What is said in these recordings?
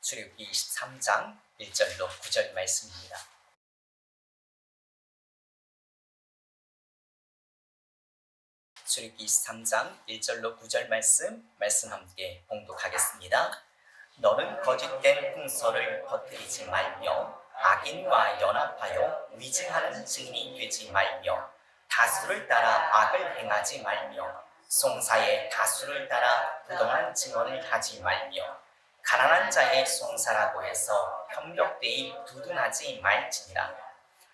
출애굽기 23장 1절로 9절 말씀입니다. 출애굽기 23장 1절로 9절 말씀 함께 봉독하겠습니다. 너는 거짓된 풍설을 퍼뜨리지 말며 악인과 연합하여 위증하는 증인이 되지 말며 다수를 따라 악을 행하지 말며 송사의 다수를 따라 부동한 증언을 하지 말며 가난한 자의 송사라고 해서 편벽되이 두둔하지 말지니라.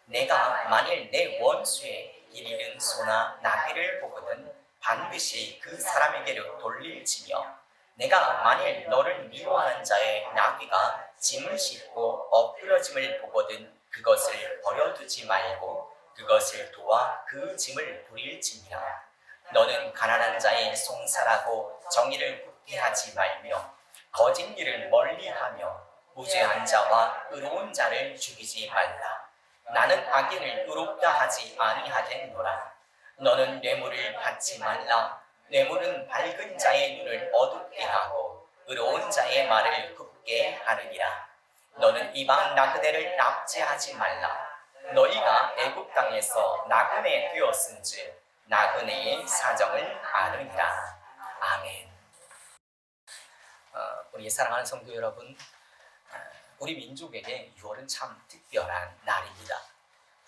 내가 만일 내 원수의 길 잃은 소나 나귀를 보거든 반드시 그 사람에게로 돌릴지며 내가 만일 너를 미워하는 자의 나귀가 짐을 싣고 엎드러짐을 보거든 그것을 버려두지 말고 그것을 도와 그 짐을 부릴지니라. 너는 가난한 자의 송사라고 정의를 굳게 하지 말며 거짓 일을 멀리하며 무죄한 자와 의로운 자를 죽이지 말라. 나는 악인을 의롭다 하지 아니하겠노라. 너는 뇌물을 받지 말라. 뇌물은 밝은 자의 눈을 어둡게 하고 의로운 자의 말을 굽게 하느니라. 너는 이방 나그네를 납치하지 말라. 너희가 애굽 땅에서 나그네 되었은즉 나그네의 사정을 아느니라. 아멘. 우리 사랑하는 성도 여러분, 우리 민족에게 6월은 참 특별한 날입니다.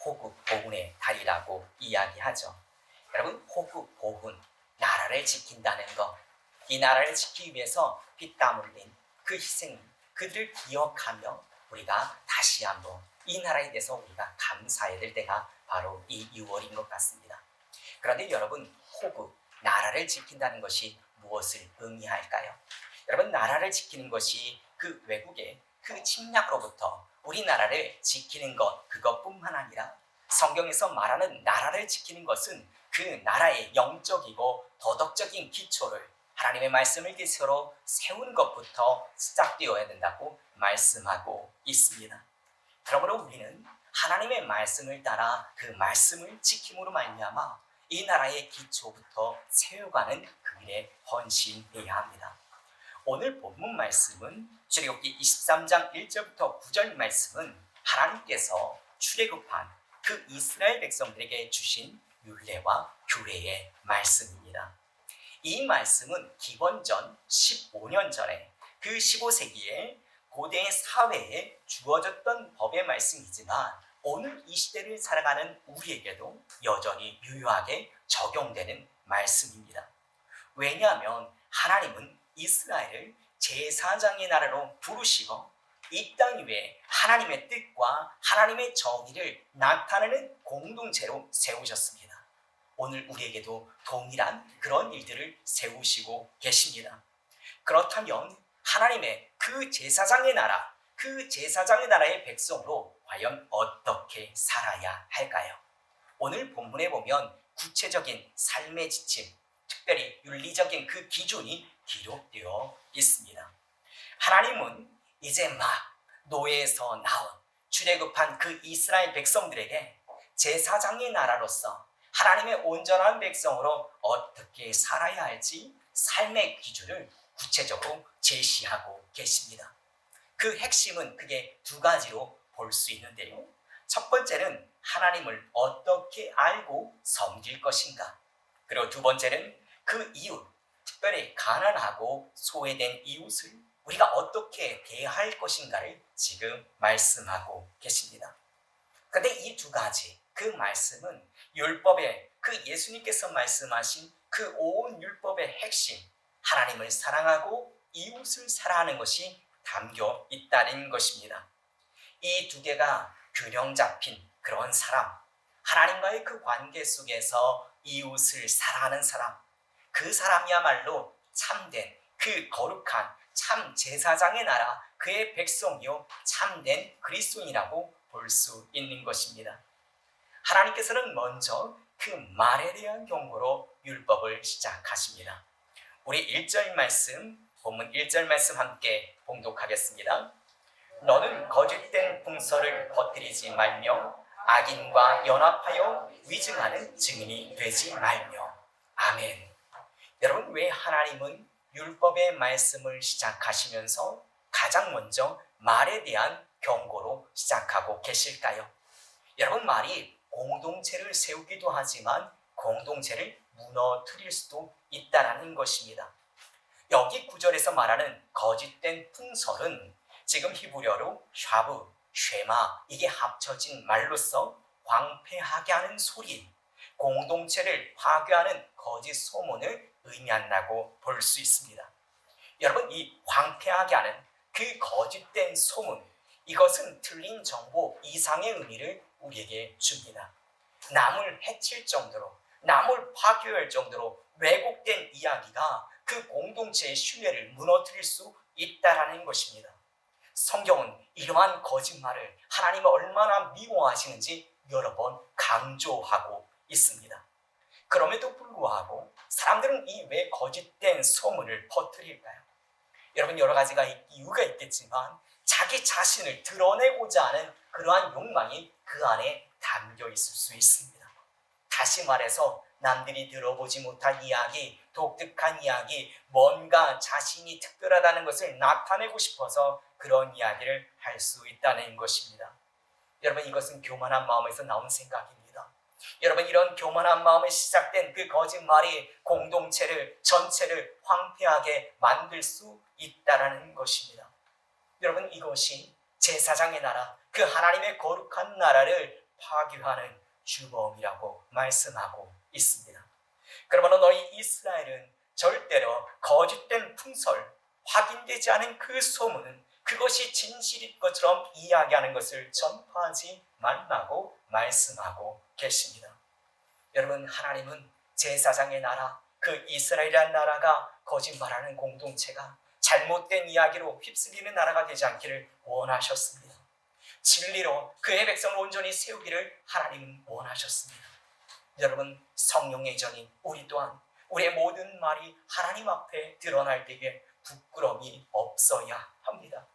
호국 보훈의 달이라고 이야기하죠. 여러분, 호국 보훈, 나라를 지킨다는 것, 이 나라를 지키기 위해서 피땀 흘린 그 희생, 그들을 기억하며 우리가 다시 한번 이 나라에 대해서 우리가 감사해야 될 때가 바로 이 6월인 것 같습니다. 그런데 여러분, 호국, 나라를 지킨다는 것이 무엇을 의미할까요? 여러분, 나라를 지키는 것이 그 외국의 그 침략으로부터 우리나라를 지키는 것, 그것뿐만 아니라 성경에서 말하는 나라를 지키는 것은 그 나라의 영적이고 도덕적인 기초를 하나님의 말씀을 기초로 세우는 것부터 시작되어야 된다고 말씀하고 있습니다. 그러므로 우리는 하나님의 말씀을 따라 그 말씀을 지킴으로 말미암아 이 나라의 기초부터 세워가는 그 일에 헌신해야 합니다. 오늘 본문 말씀은 출애굽기 23장 1절부터 9절 말씀은 하나님께서 출애굽한 그 이스라엘 백성들에게 주신 율례와 규례의 말씀입니다. 이 말씀은 기원전 15년 전에 그 15세기에 고대 사회에 주어졌던 법의 말씀이지만 오늘 이 시대를 살아가는 우리에게도 여전히 유효하게 적용되는 말씀입니다. 왜냐하면 하나님은 이스라엘을 제사장의 나라로 부르시고 이 땅 위에 하나님의 뜻과 하나님의 정의를 나타내는 공동체로 세우셨습니다. 오늘 우리에게도 동일한 그런 일들을 세우시고 계십니다. 그렇다면 하나님의 그 제사장의 나라, 그 제사장의 나라의 백성으로 과연 어떻게 살아야 할까요? 오늘 본문에 보면 구체적인 삶의 지침, 특별히 윤리적인 그 기준이 기록되어 있습니다. 하나님은 이제 막 노예에서 나온 출애굽한 그 이스라엘 백성들에게 제사장의 나라로서 하나님의 온전한 백성으로 어떻게 살아야 할지 삶의 기준을 구체적으로 제시하고 계십니다. 그 핵심은 크게 두 가지로 볼 수 있는데요. 첫 번째는 하나님을 어떻게 알고 섬길 것인가. 그리고 두 번째는 그 이웃, 특별히 가난하고 소외된 이웃을 우리가 어떻게 대할 것인가를 지금 말씀하고 계십니다. 그런데 이 두 가지, 그 말씀은 율법의 그 예수님께서 말씀하신 그 온 율법의 핵심, 하나님을 사랑하고 이웃을 사랑하는 것이 담겨 있다는 것입니다. 이 두 개가 균형 잡힌 그런 사람, 하나님과의 그 관계 속에서 이웃을 사랑하는 사람, 그 사람이야말로 참된 그 거룩한 참 제사장의 나라, 그의 백성이요 참된 그리스도인이라고 볼 수 있는 것입니다. 하나님께서는 먼저 그 말에 대한 경고로 율법을 시작하십니다. 우리 1절 말씀, 본문 1절 말씀 함께 봉독하겠습니다. 너는 거짓된 풍설을 퍼뜨리지 말며 악인과 연합하여 위증하는 증인이 되지 말며. 아멘. 여러분, 왜 하나님은 율법의 말씀을 시작하시면서 가장 먼저 말에 대한 경고로 시작하고 계실까요? 여러분, 말이 공동체를 세우기도 하지만 공동체를 무너뜨릴 수도 있다는 것입니다. 여기 구절에서 말하는 거짓된 풍설은 지금 히브리어로 샤브, 쉐마, 이게 합쳐진 말로써 광폐하게 하는 소리, 공동체를 파괴하는 거짓 소문을 의미한다고 볼 수 있습니다. 여러분, 이 광폐하게 하는 그 거짓된 소문, 이것은 틀린 정보 이상의 의미를 우리에게 줍니다. 남을 해칠 정도로, 남을 파괴할 정도로 왜곡된 이야기가 그 공동체의 신뢰를 무너뜨릴 수 있다는 것입니다. 성경은 이러한 거짓말을 하나님이 얼마나 미워하시는지 여러 번 강조하고 있습니다. 그럼에도 불구하고 사람들은 이 왜 거짓된 소문을 퍼뜨릴까요? 여러분, 여러 가지가 이유가 있겠지만 자기 자신을 드러내고자 하는 그러한 욕망이 그 안에 담겨 있을 수 있습니다. 다시 말해서 남들이 들어보지 못한 이야기, 독특한 이야기, 뭔가 자신이 특별하다는 것을 나타내고 싶어서 그런 이야기를 할 수 있다는 것입니다. 여러분, 이것은 교만한 마음에서 나온 생각입니다. 여러분, 이런 교만한 마음에 시작된 그 거짓말이 공동체를, 전체를 황폐하게 만들 수 있다는 것입니다. 여러분, 이것이 제사장의 나라, 그 하나님의 거룩한 나라를 파괴하는 주범이라고 말씀하고 있습니다. 그러므로 너희 이스라엘은 절대로 거짓된 풍설, 확인되지 않은 그 소문, 그것이 진실일 것처럼 이야기하는 것을 전파하지 말라고 말씀하고 계십니다. 여러분, 하나님은 제사장의 나라, 그 이스라엘이라는 나라가 거짓말하는 공동체가 잘못된 이야기로 휩쓸리는 나라가 되지 않기를 원하셨습니다. 진리로 그의 백성을 온전히 세우기를 하나님은 원하셨습니다. 여러분, 성령의 전인 우리 또한 우리의 모든 말이 하나님 앞에 드러날 때에 부끄러움이 없어야 합니다.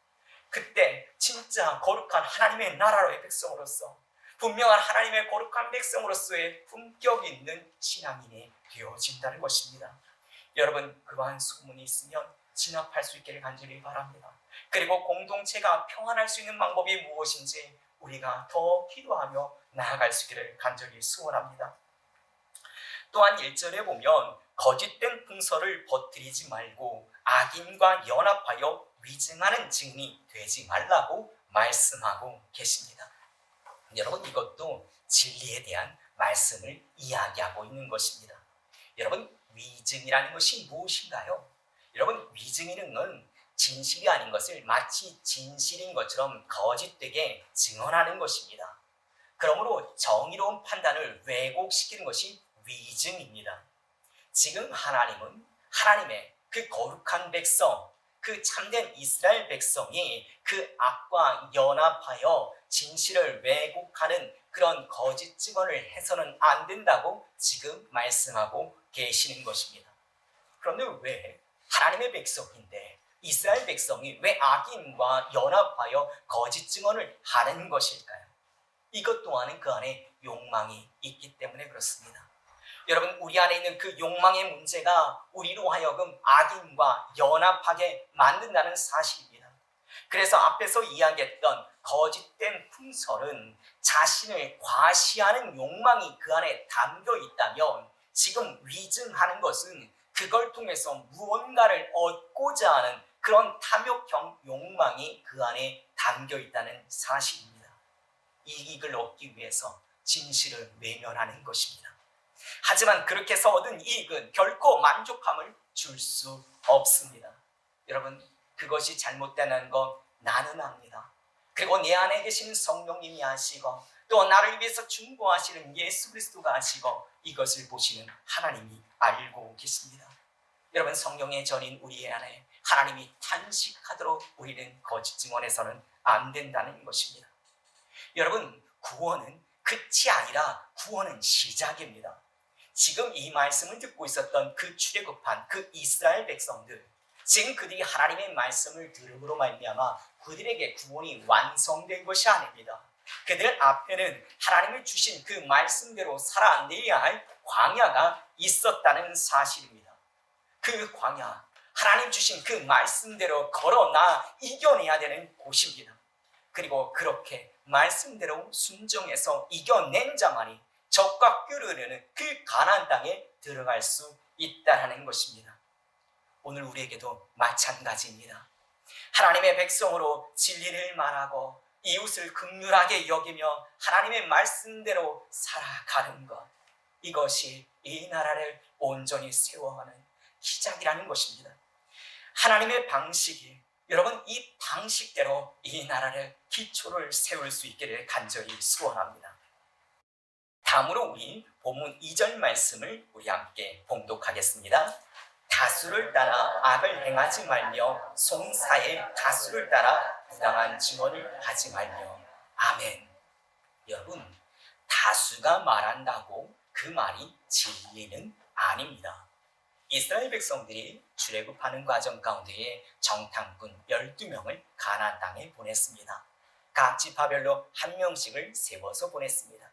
그때 진짜 거룩한 하나님의 나라로의 백성으로서, 분명한 하나님의 거룩한 백성으로서의 품격 있는 신앙인이 되어진다는 것입니다. 여러분, 그러한 소문이 있으면 진압할 수 있기를 간절히 바랍니다. 그리고 공동체가 평안할 수 있는 방법이 무엇인지 우리가 더 기도하며 나아갈 수 있기를 간절히 소원합니다. 또한 1절에 보면 거짓된 풍설을 퍼뜨리지 말고 악인과 연합하여 위증하는 증인이 되지 말라고 말씀하고 계십니다. 여러분, 이것도 진리에 대한 말씀을 이야기하고 있는 것입니다. 여러분, 위증이라는 것이 무엇인가요? 여러분, 위증이는 진실이 아닌 것을 마치 진실인 것처럼 거짓되게 증언하는 것입니다. 그러므로 정의로운 판단을 왜곡시키는 것이 위증입니다. 지금 하나님은 하나님의 그 거룩한 백성, 그 참된 이스라엘 백성이 그 악과 연합하여 진실을 왜곡하는 그런 거짓 증언을 해서는 안 된다고 지금 말씀하고 계시는 것입니다. 그런데 왜 하나님의 백성인데 이스라엘 백성이 왜 악인과 연합하여 거짓 증언을 하는 것일까요? 이것 또한 그 안에 욕망이 있기 때문에 그렇습니다. 여러분, 우리 안에 있는 그 욕망의 문제가 우리로 하여금 악인과 연합하게 만든다는 사실입니다. 그래서 앞에서 이야기했던 거짓된 풍설은 자신을 과시하는 욕망이 그 안에 담겨 있다면, 지금 위증하는 것은 그걸 통해서 무언가를 얻고자 하는 그런 탐욕형 욕망이 그 안에 담겨 있다는 사실입니다. 이익을 얻기 위해서 진실을 외면하는 것입니다. 하지만 그렇게 해서 얻은 이익은 결코 만족함을 줄 수 없습니다. 여러분, 그것이 잘못되는 건 나는 압니다. 그리고 내 안에 계신 성령님이 아시고 또 나를 위해서 중보하시는 예수 그리스도가 아시고 이것을 보시는 하나님이 알고 계십니다. 여러분, 성령의 전인 우리의 안에 하나님이 탄식하도록 우리는 거짓 증언해서는 안 된다는 것입니다. 여러분, 구원은 끝이 아니라 구원은 시작입니다. 지금 이 말씀을 듣고 있었던 그 출애굽한 그 이스라엘 백성들, 지금 그들이 하나님의 말씀을 들음으로 말미암아 그들에게 구원이 완성된 것이 아닙니다. 그들 앞에는 하나님이 주신 그 말씀대로 살아내야 할 광야가 있었다는 사실입니다. 그 광야, 하나님 주신 그 말씀대로 걸어 나 이겨내야 되는 곳입니다. 그리고 그렇게 말씀대로 순종해서 이겨낸 자만이 적과 끓으려는 그 가나안 땅에 들어갈 수 있다는 것입니다. 오늘 우리에게도 마찬가지입니다. 하나님의 백성으로 진리를 말하고 이웃을 긍휼하게 여기며 하나님의 말씀대로 살아가는 것, 이것이 이 나라를 온전히 세워가는 시작이라는 것입니다. 하나님의 방식이, 여러분, 이 방식대로 이 나라를 기초를 세울 수 있기를 간절히 소원합니다. 다음으로 우리 본문 2절 말씀을 우리 함께 봉독하겠습니다. 다수를 따라 악을 행하지 말며 송사의 다수를 따라 부당한 증언을 하지 말며. 아멘. 여러분, 다수가 말한다고 그 말이 진리는 아닙니다. 이스라엘 백성들이 출애굽하는 과정 가운데에 정탐꾼 12명을 가나안 땅에 보냈습니다. 각 지파별로 한 명씩을 세워서 보냈습니다.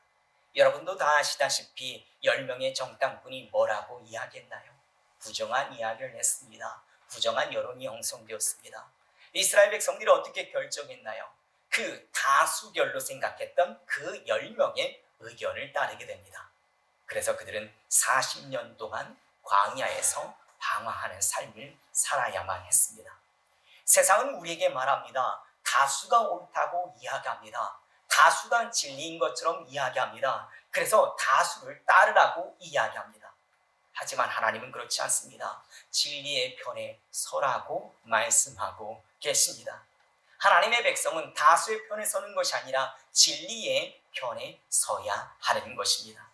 여러분도 다 아시다시피 10명의 정탐꾼이 뭐라고 이야기했나요? 부정한 이야기를 했습니다. 부정한 여론이 형성되었습니다. 이스라엘 백성들이 어떻게 결정했나요? 그 다수결로 생각했던 그 10명의 의견을 따르게 됩니다. 그래서 그들은 40년 동안 광야에서 방황하는 삶을 살아야만 했습니다. 세상은 우리에게 말합니다. 다수가 옳다고 이야기합니다. 다수가 진리인 것처럼 이야기합니다. 그래서 다수를 따르라고 이야기합니다. 하지만 하나님은 그렇지 않습니다. 진리의 편에 서라고 말씀하고 계십니다. 하나님의 백성은 다수의 편에 서는 것이 아니라 진리의 편에 서야 하는 것입니다.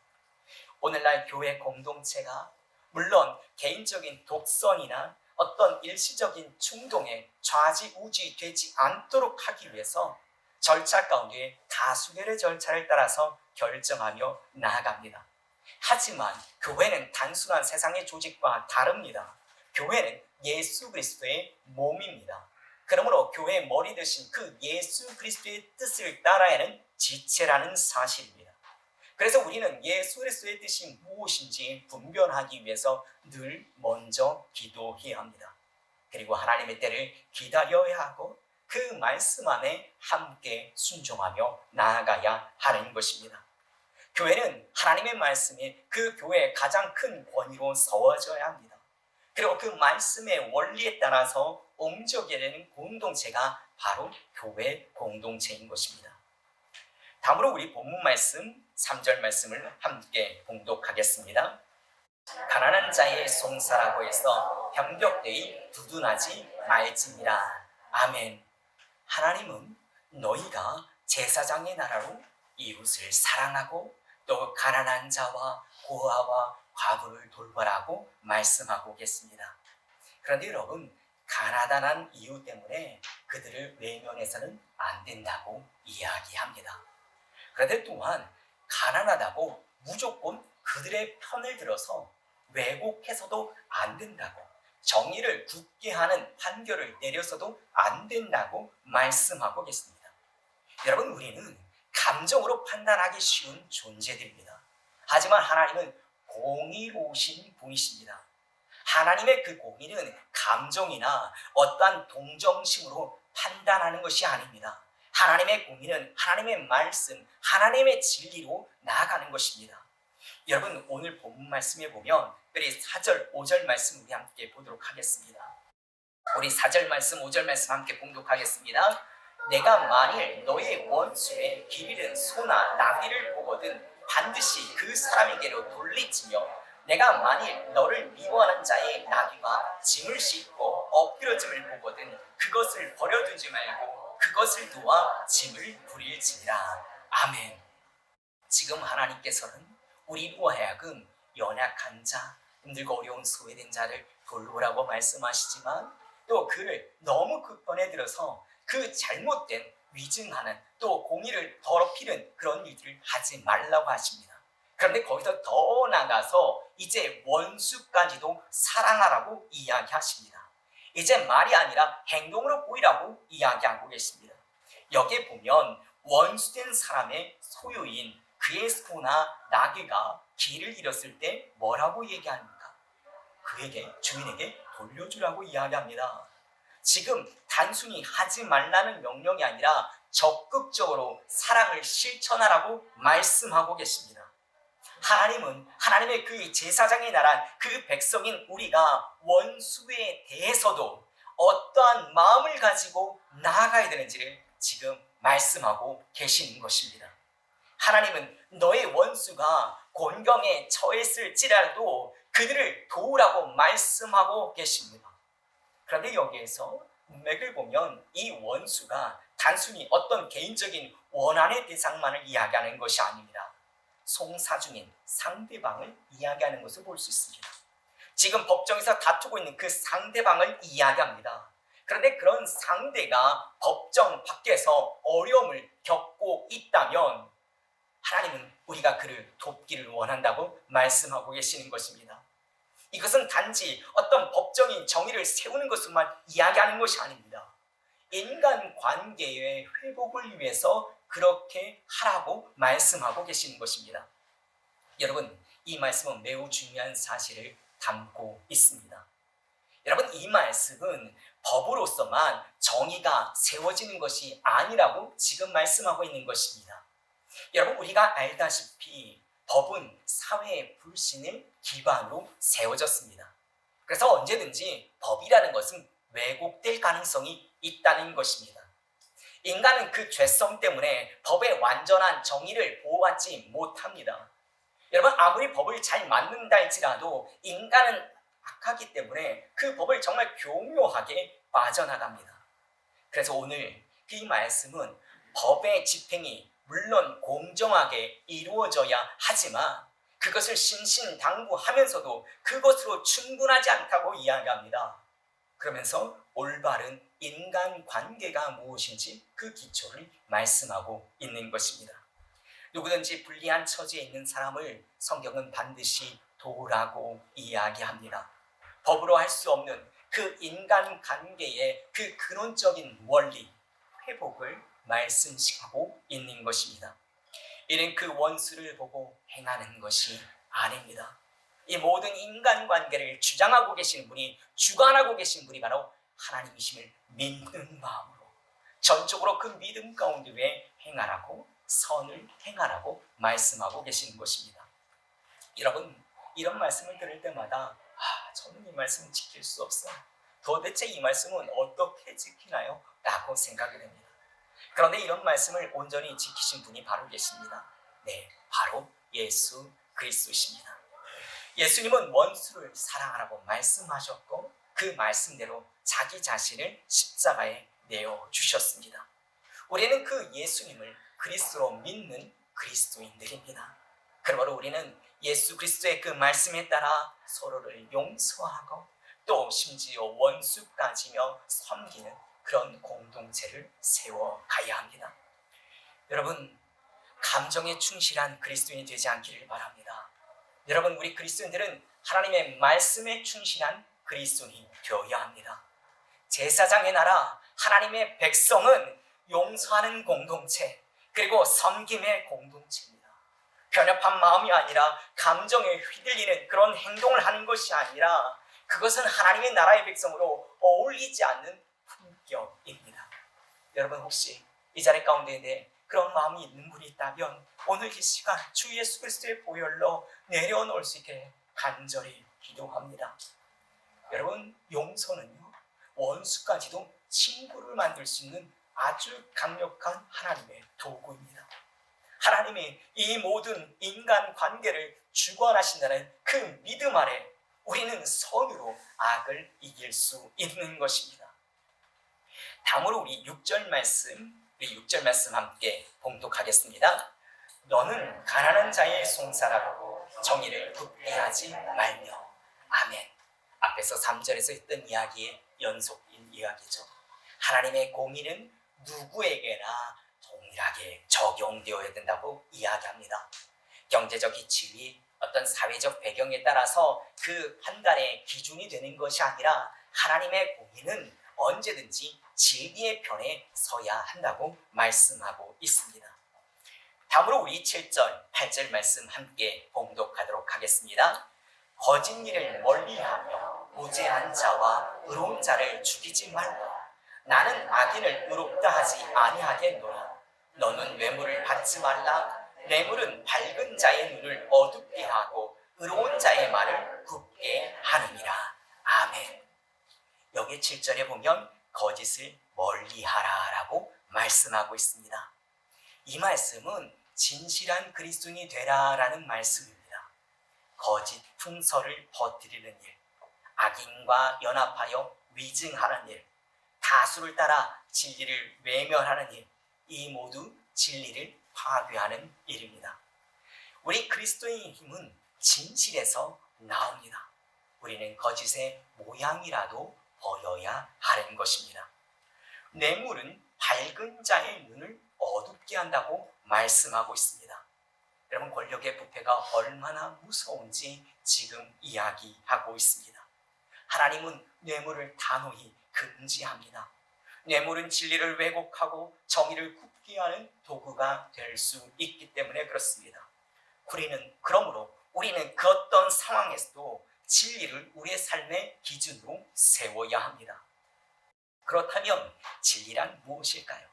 오늘날 교회 공동체가 물론 개인적인 독선이나 어떤 일시적인 충동에 좌지우지 되지 않도록 하기 위해서 절차 가운데 다수결의 절차를 따라서 결정하며 나아갑니다. 하지만 교회는 단순한 세상의 조직과 다릅니다. 교회는 예수 그리스도의 몸입니다. 그러므로 교회의 머리 되신 그 예수 그리스도의 뜻을 따라야 하는 지체라는 사실입니다. 그래서 우리는 예수 그리스도의 뜻이 무엇인지 분별하기 위해서 늘 먼저 기도해야 합니다. 그리고 하나님의 때를 기다려야 하고 그 말씀 안에 함께 순종하며 나아가야 하는 것입니다. 교회는 하나님의 말씀이 그 교회의 가장 큰 권위로 세워져야 합니다. 그리고 그 말씀의 원리에 따라서 움직여야 되는 공동체가 바로 교회 공동체인 것입니다. 다음으로 우리 본문 말씀 3절 말씀을 함께 봉독하겠습니다. 가난한 자의 송사라고 해서 병벽되이 두둔하지 말지니라. 아멘. 하나님은 너희가 제사장의 나라로 이웃을 사랑하고 또 가난한 자와 고아와 과부를 돌보라고 말씀하고 계십니다. 그런데 여러분, 가난한 이유 때문에 그들을 외면해서는 안 된다고 이야기합니다. 그런데 또한 가난하다고 무조건 그들의 편을 들어서 왜곡해서도 안 된다고, 정의를 굳게 하는 판결을 내려서도 안 된다고 말씀하고 계십니다. 여러분, 우리는 감정으로 판단하기 쉬운 존재들입니다. 하지만 하나님은 공의로우신 분이십니다. 하나님의 그 공의는 감정이나 어떠한 동정심으로 판단하는 것이 아닙니다. 하나님의 공의는 하나님의 말씀, 하나님의 진리로 나아가는 것입니다. 여러분, 오늘 본문 말씀에 보면 우리 4절, 5절 말씀 우리 함께 보도록 하겠습니다. 우리 4절 말씀, 5절 말씀 함께 봉독하겠습니다. 내가 만일 너의 원수의 길 잃은 소나 나귀를 보거든 반드시 그 사람에게로 돌리치며 내가 만일 너를 미워하는 자의 나귀와 짐을 싣고 엎드려짐을 보거든 그것을 버려두지 말고 그것을 도와 짐을 부릴지니라. 아멘. 지금 하나님께서는 우리로 하여금 연약한 자, 힘들고 어려운 소외된 자를 돌보라고 말씀하시지만 또 그를 너무 급변에 들어서 그 잘못된 위증하는 또 공의를 더럽히는 그런 일들을 하지 말라고 하십니다. 그런데 거기서 더 나가서 이제 원수까지도 사랑하라고 이야기하십니다. 이제 말이 아니라 행동으로 보이라고 이야기하고 계십니다. 여기에 보면 원수된 사람의 소유인 그의 소나 나귀가 길을 잃었을 때 뭐라고 얘기합니까? 그에게 주인에게 돌려주라고 이야기합니다. 지금 단순히 하지 말라는 명령이 아니라 적극적으로 사랑을 실천하라고 말씀하고 계십니다. 하나님은 하나님의 그 제사장의 나라 그 백성인 우리가 원수에 대해서도 어떠한 마음을 가지고 나아가야 되는지를 지금 말씀하고 계시는 것입니다. 하나님은 너의 원수가 곤경에 처했을지라도 그들을 도우라고 말씀하고 계십니다. 그런데 여기에서 맥을 보면 이 원수가 단순히 어떤 개인적인 원한의 대상만을 이야기하는 것이 아닙니다. 송사중인 상대방을 이야기하는 것을 볼 수 있습니다. 지금 법정에서 다투고 있는 그 상대방을 이야기합니다. 그런데 그런 상대가 법정 밖에서 어려움을 겪고 있다면 하나님은 우리가 그를 돕기를 원한다고 말씀하고 계시는 것입니다. 이것은 단지 어떤 법적인 정의를 세우는 것만 이야기하는 것이 아닙니다. 인간 관계의 회복을 위해서 그렇게 하라고 말씀하고 계시는 것입니다. 여러분, 이 말씀은 매우 중요한 사실을 담고 있습니다. 여러분, 이 말씀은 법으로서만 정의가 세워지는 것이 아니라고 지금 말씀하고 있는 것입니다. 여러분, 우리가 알다시피 법은 사회의 불신을 기반으로 세워졌습니다. 그래서 언제든지 법이라는 것은 왜곡될 가능성이 있다는 것입니다. 인간은 그 죄성 때문에 법의 완전한 정의를 보호받지 못합니다. 여러분, 아무리 법을 잘 만든다 할지라도 인간은 악하기 때문에 그 법을 정말 교묘하게 빠져나갑니다. 그래서 오늘 이 말씀은 법의 집행이 물론 공정하게 이루어져야 하지만 그것을 신신당부하면서도 그것으로 충분하지 않다고 이야기합니다. 그러면서 올바른 인간관계가 무엇인지 그 기초를 말씀하고 있는 것입니다. 누구든지 불리한 처지에 있는 사람을 성경은 반드시 도우라고 이야기합니다. 법으로 할 수 없는 그 인간관계의 그 근원적인 원리, 회복을 말씀하고 있는 것입니다. 이는 그 원수를 보고 행하는 것이 아닙니다. 이 모든 인간관계를 주장하고 계신 분이, 주관하고 계신 분이 바로 하나님이심을 믿는 마음으로 전적으로 그 믿음 가운데 행하라고, 선을 행하라고 말씀하고 계시는 것입니다. 여러분, 이런 말씀을 들을 때마다 저는 이 말씀을 지킬 수 없어요. 도대체 이 말씀은 어떻게 지키나요? 라고 생각이 됩니다. 그런데 이런 말씀을 온전히 지키신 분이 바로 계십니다. 네, 바로 예수 그리스도십니다. 예수님은 원수를 사랑하라고 말씀하셨고 그 말씀대로 자기 자신을 십자가에 내어주셨습니다. 우리는 그 예수님을 그리스도로 믿는 그리스도인들입니다. 그러므로 우리는 예수 그리스도의 그 말씀에 따라 서로를 용서하고 또 심지어 원수까지며 섬기는 그런 공동체를 세워가야 합니다. 여러분, 감정에 충실한 그리스도인이 되지 않기를 바랍니다. 여러분, 우리 그리스도인들은 하나님의 말씀에 충실한 그리스도인이 되어야 합니다. 제사장의 나라, 하나님의 백성은 용서하는 공동체, 그리고 섬김의 공동체입니다. 편협한 마음이 아니라 감정에 휘둘리는 그런 행동을 하는 것이 아니라 그것은 하나님의 나라의 백성으로 어울리지 않는 품격입니다. 여러분, 혹시 이 자리 가운데 그런 마음이 있는 분이 있다면 오늘 이 시간 주 예수 그리스도의 보혈로 내려놓을 수 있게 간절히 기도합니다. 여러분, 용서는요, 원수까지도 친구를 만들 수 있는 아주 강력한 하나님의 도구입니다. 하나님이 이 모든 인간 관계를 주관하신다는 그 믿음 아래 우리는 선으로 악을 이길 수 있는 것입니다. 다음으로 우리 6절 말씀 함께 봉독하겠습니다. 너는 가난한 자의 송사라고 정의를 붙게 하지 말며. 아멘. 앞에서 3절에서 했던 이야기의 연속인 이야기죠. 하나님의 공의는 누구에게나 동일하게 적용되어야 된다고 이야기합니다. 경제적 지위, 어떤 사회적 배경에 따라서 그 판단의 기준이 되는 것이 아니라 하나님의 공의는 언제든지 진리의 편에 서야 한다고 말씀하고 있습니다. 다음으로 우리 7절, 8절 말씀 함께 봉독하도록 하겠습니다. 거짓 일을 멀리하며 무죄한 자와 의로운 자를 죽이지 말라. 나는 악인을 의롭다 하지 아니하겠노라. 너는 뇌물을 받지 말라. 뇌물은 밝은 자의 눈을 어둡게 하고 의로운 자의 말을 굽게 하느니라. 아멘. 여기 7절에 보면 거짓을 멀리하라라고 말씀하고 있습니다. 이 말씀은 진실한 그리스도인이 되라라는 말씀입니다. 거짓 풍설을 퍼뜨리는 일, 악인과 연합하여 위증하는 일, 다수를 따라 진리를 외면하는 일, 이 모두 진리를 파괴하는 일입니다. 우리 그리스도인의 힘은 진실에서 나옵니다. 우리는 거짓의 모양이라도 버려야 하는 것입니다. 뇌물은 밝은 자의 눈을 어둡게 한다고 말씀하고 있습니다. 여러분, 권력의 부패가 얼마나 무서운지 지금 이야기하고 있습니다. 하나님은 뇌물을 단호히 금지합니다. 뇌물은 진리를 왜곡하고 정의를 굽게 하는 도구가 될 수 있기 때문에 그렇습니다. 그러므로 우리는 그 어떤 상황에서도 진리를 우리의 삶의 기준으로 세워야 합니다. 그렇다면 진리란 무엇일까요?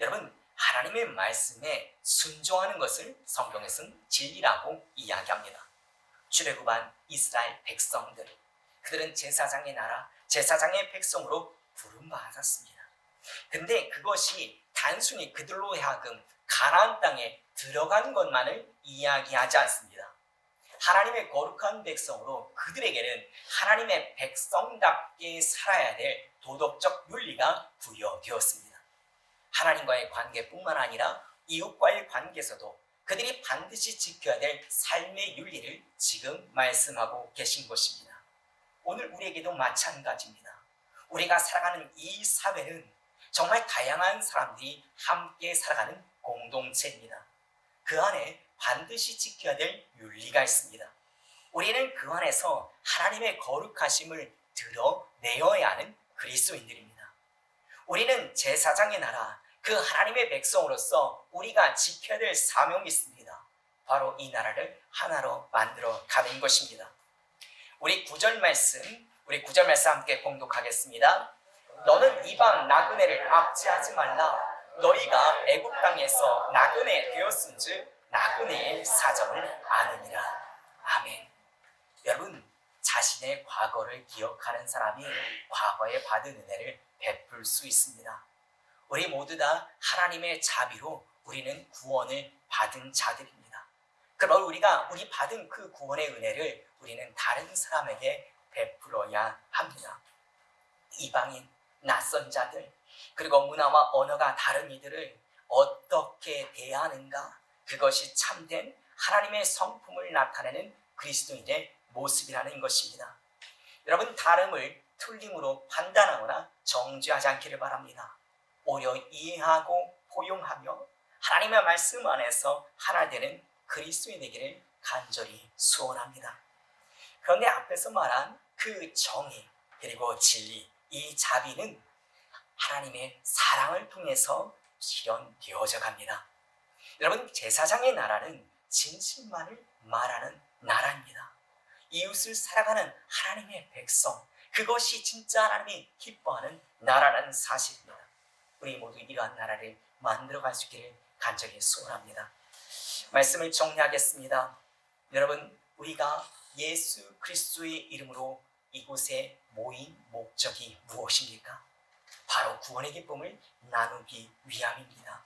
여러분, 하나님의 말씀에 순종하는 것을 성경에서는 진리라고 이야기합니다. 출애굽한 이스라엘 백성들, 그들은 제사장의 나라, 제사장의 백성으로 부름받았습니다. 근데 그것이 단순히 그들로 하여금 가나안 땅에 들어간 것만을 이야기하지 않습니다. 하나님의 거룩한 백성으로 그들에게는 하나님의 백성답게 살아야 될 도덕적 윤리가 부여되었습니다. 하나님과의 관계뿐만 아니라 이웃과의 관계에서도 그들이 반드시 지켜야 될 삶의 윤리를 지금 말씀하고 계신 것입니다. 오늘 우리에게도 마찬가지입니다. 우리가 살아가는 이 사회는 정말 다양한 사람들이 함께 살아가는 공동체입니다. 그 안에 반드시 지켜야 될 윤리가 있습니다. 우리는 그 안에서 하나님의 거룩하심을 드러내어야 하는 그리스도인들입니다. 우리는 제사장의 나라, 그 하나님의 백성으로서 우리가 지켜야 될 사명이 있습니다. 바로 이 나라를 하나로 만들어 가는 것입니다. 우리 9절 말씀 함께 봉독하겠습니다. 너는 이방 나그네를 압제하지 말라. 너희가 애굽 땅에서 나그네 되었은즉 나그네의 사정을 아느니라. 아멘. 여러분, 자신의 과거를 기억하는 사람이 과거에 받은 은혜를 베풀 수 있습니다. 우리 모두 다 하나님의 자비로 우리는 구원을 받은 자들입니다. 그러므로 우리 받은 그 구원의 은혜를 우리는 다른 사람에게 베풀어야 합니다. 이방인, 낯선 자들, 그리고 문화와 언어가 다른 이들을 어떻게 대하는가, 그것이 참된 하나님의 성품을 나타내는 그리스도인의 모습이라는 것입니다. 여러분, 다름을 틀림으로 판단하거나 정죄하지 않기를 바랍니다. 오히려 이해하고 포용하며 하나님의 말씀 안에서 하나 되는 그리스도인 되기를 간절히 소원합니다. 그런데 앞에서 말한 그 정의 그리고 진리, 이 자비는 하나님의 사랑을 통해서 실현되어져 갑니다. 여러분, 제사장의 나라는 진실만을 말하는 나라입니다. 이웃을 사랑하는 하나님의 백성, 그것이 진짜 하나님이 기뻐하는 나라라는 사실입니다. 우리 모두 이러한 나라를 만들어갈 수 있기를 간절히 소원합니다. 말씀을 정리하겠습니다. 여러분, 우리가 예수 그리스도의 이름으로 이곳에 모인 목적이 무엇입니까? 바로 구원의 기쁨을 나누기 위함입니다.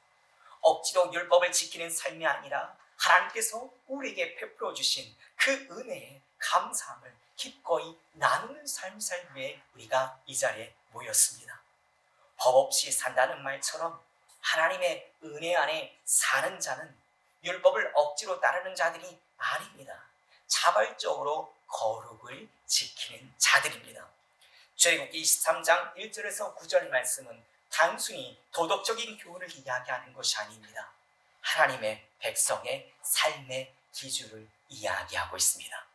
억지로 율법을 지키는 삶이 아니라 하나님께서 우리에게 베풀어 주신 그 은혜에 감사함을 기꺼이 나누는 삶을 살기 위해 우리가 이 자리에 모였습니다. 법 없이 산다는 말처럼 하나님의 은혜 안에 사는 자는 율법을 억지로 따르는 자들이 아닙니다. 자발적으로 거룩을 지키는 자들입니다. 출애굽기 23장 1절에서 9절 말씀은 단순히 도덕적인 교훈을 이야기하는 것이 아닙니다. 하나님의 백성의 삶의 기준을 이야기하고 있습니다.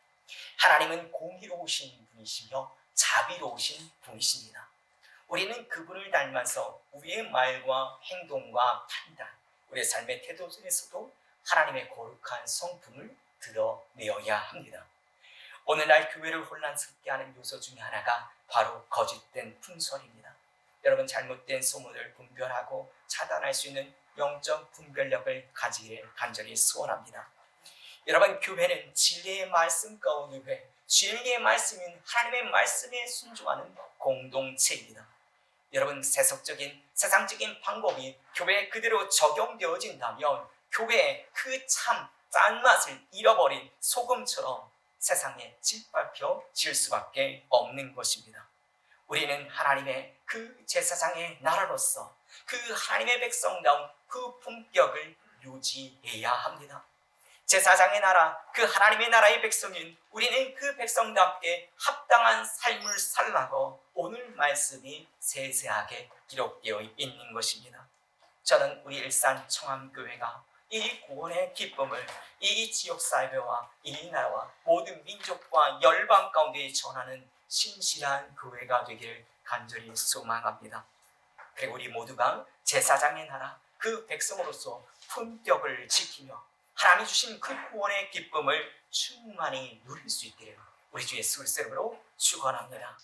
하나님은 공의로우신 분이시며 자비로우신 분이십니다. 우리는 그분을 닮아서 우리의 말과 행동과 판단, 우리의 삶의 태도 속에서도 하나님의 거룩한 성품을 드러내어야 합니다. 오늘날 교회를 혼란스럽게 하는 요소 중에 하나가 바로 거짓된 풍설입니다. 여러분, 잘못된 소문을 분별하고 차단할 수 있는 영적 분별력을 가지기를 간절히 소원합니다. 여러분, 교회는 진리의 말씀 가운데 진리의 말씀인 하나님의 말씀에 순종하는 공동체입니다. 여러분, 세상적인 방법이 교회에 그대로 적용되어진다면 교회의 그 참 짠맛을 잃어버린 소금처럼 세상에 짓밟혀질 수밖에 없는 것입니다. 우리는 하나님의 그 제사장의 나라로서 그 하나님의 백성다운 그 품격을 유지해야 합니다. 제사장의 나라, 그 하나님의 나라의 백성인 우리는 그 백성답게 합당한 삶을 살라고 오늘 말씀이 세세하게 기록되어 있는 것입니다. 저는 우리 일산 청암교회가 이 구원의 기쁨을 이 지역사회와 이 나라와 모든 민족과 열방 가운데 전하는 신실한 교회가 되기를 간절히 소망합니다. 그리고 우리 모두가 제사장의 나라, 그 백성으로서 품격을 지키며 하나님이 주신 그 구원의 기쁨을 충만히 누릴 수 있기를 우리 주 예수 그리스도로 축원합니다.